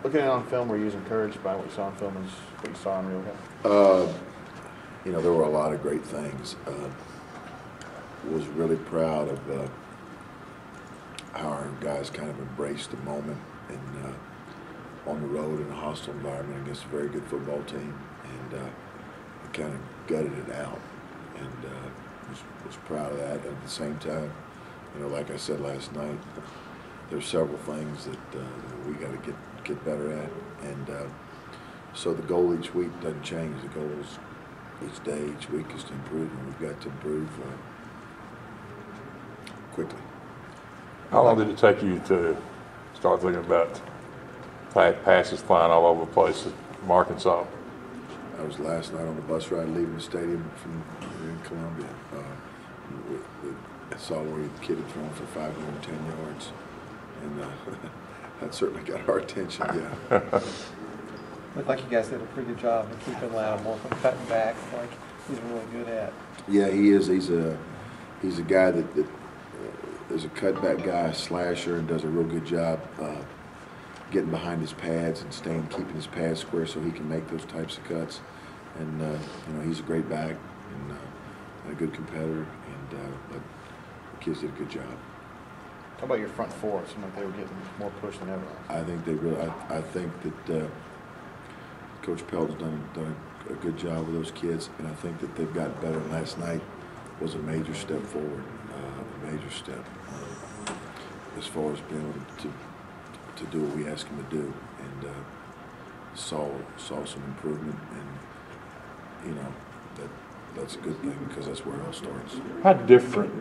Looking at it on film, were you encouraged by what you saw on film and what you saw in real game? You know, there were a lot of great things. Was really proud of how our guys kind of embraced the moment and on the road in a hostile environment against a very good football team, and kind of gutted it out, and was proud of that. And at the same time, you know, like I said last night, there's several things that we got to get better at, and so the goal each week doesn't change. The goal is each day, each week is to improve, and we've got to improve quickly. How long did it take you to start thinking about passes flying all over the place from Arkansas? I was last night on the bus ride leaving the stadium from here in Columbia. I saw where the kid had thrown for 510 yards, and that certainly got our attention, yeah. Looked like you guys did a pretty good job of keeping Lattimore from cutting back, like he's really good at. Yeah, he is. He's a guy that is a cutback guy, a slasher, and does a real good job getting behind his pads and keeping his pads square so he can make those types of cuts. And you know, he's a great back and a good competitor, and but the kids did a good job. How about your front four? It seemed like they were getting more push than ever. I think they really. I think that Coach Pelton's done a good job with those kids, and I think that they've gotten better. Last night was a major step forward, a major step as far as being able to do what we asked him to do, and saw some improvement, and you know that's a good thing because that's where it all starts. How different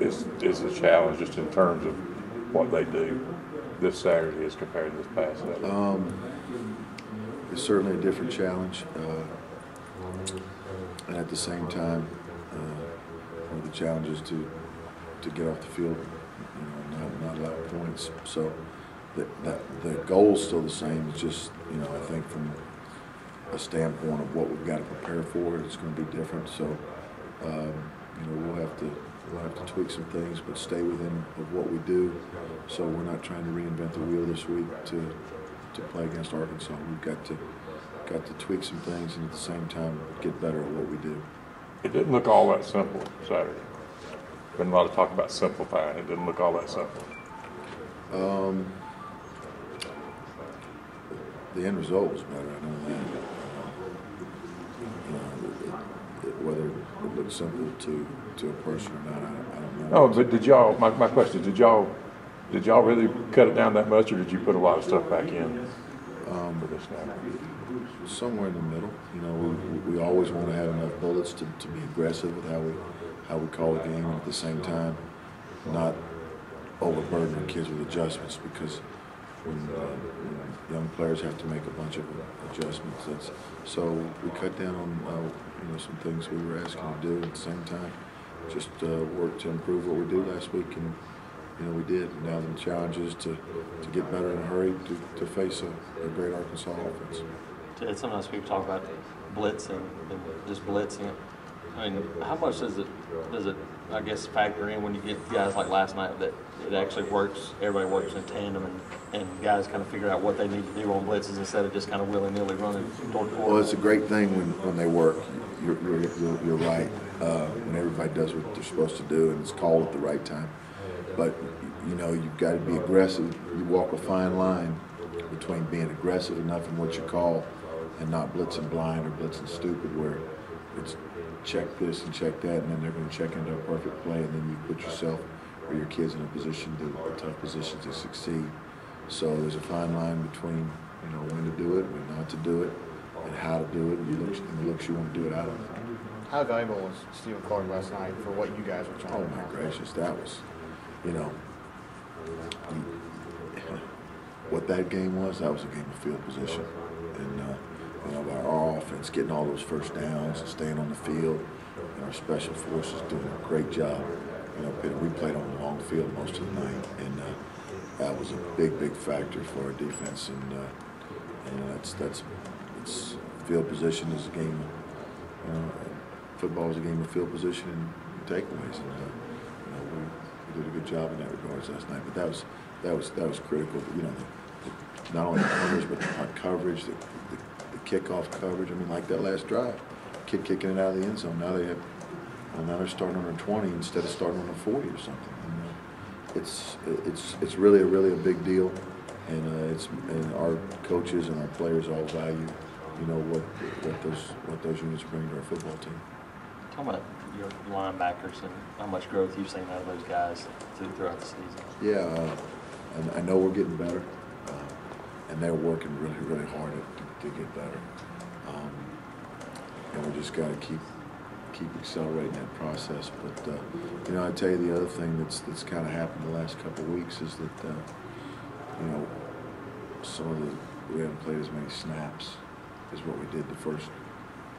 is the challenge just in terms of what they do this Saturday as compared to this past Saturday? It's certainly a different challenge, and at the same time, one of the challenges to get off the field, you know, not allow points. So the goal's still the same. It's just, you know, I think from a standpoint of what we've got to prepare for, it's going to be different. So you know, we'll have to tweak some things, but stay within of what we do. So we're not trying to reinvent the wheel this week to play against Arkansas. We've got to tweak some things, and at the same time get better at what we do. It didn't look all that simple Saturday. Been a lot of talk about simplifying. It didn't look all that simple. The end result was better. I know that. You know, whether it looked simple to a person or not, I don't know. Oh, but did y'all? My question is, did y'all really cut it down that much, or did you put a lot of stuff back in for this now? Somewhere in the middle. You know, we always want to have enough bullets to be aggressive with how we call the game, and at the same time not overburdening kids with adjustments, because when young players have to make a bunch of adjustments, so we cut down on you know, some things we were asking to do. At the same time, just work to improve what we do last week, and you know, we did. And now the challenge is to get better in a hurry to face a great Arkansas offense. Sometimes people talk about blitzing and just blitzing. I mean, how much does it, I guess, factor in when you get guys like last night that it actually works, everybody works in tandem, and guys kind of figure out what they need to do on blitzes instead of just kind of willy-nilly running toward the Well, it's a great thing when they work. You're right. When everybody does what they're supposed to do and it's called at the right time. But, you know, you've got to be aggressive. You walk a fine line between being aggressive enough in what you call and not blitzing blind or blitzing stupid, where it's check this and check that, and then they're going to check into a perfect play, and then you put yourself or your kids in a position, a tough position to succeed. So there's a fine line between, you know, when to do it, when not to do it, and how to do it, and the looks you want to do it out of. How valuable was Stephen Clark last night for what you guys were trying to do? Oh my gracious, that was, you know, what that game was. That was a game of field position, and you know, by our offense getting all those first downs and staying on the field, and our special forces doing a great job. You know, we played on the long field most of the night, and that was a big factor for our defense. And it's field position is a game. Football is a game of field position and takeaways, and you know, we did a good job in that regards last night. But that was critical. You know, not only the corners, but the punt coverage, the kickoff coverage. I mean, like that last drive, kid kicking it out of the end zone. Now now they're starting on their 20 instead of starting on their 40 or something. And, it's really a big deal, and our coaches and our players all value, you know, what those units bring to our football team. Talk about your linebackers and how much growth you've seen out of those guys throughout the season. Yeah, I know we're getting better, and they're working really hard to get better. And we just got to keep accelerating that process. But you know, I tell you, the other thing that's kind of happened the last couple of weeks is that you know, we haven't played as many snaps as what we did the first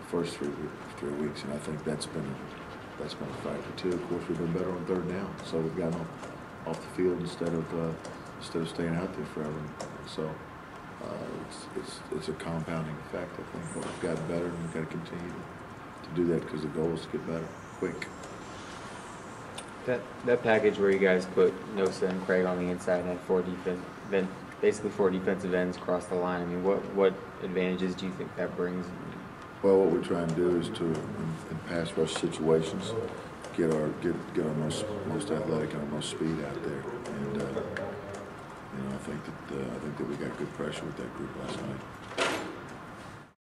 three weeks, and I think that's been a factor too. Of course, we've been better on third down, so we've gotten off the field instead of staying out there forever. So it's a compounding effect, I think. But we've gotten better, and we've got to continue to do that because the goal is to get better quick. That package where you guys put Nosa and Craig on the inside and had basically four defensive ends across the line. I mean, what advantages do you think that brings? Well, what we're trying to do is to, in pass rush situations, get our most athletic and our most speed out there. And you know, I think that we got good pressure with that group last night.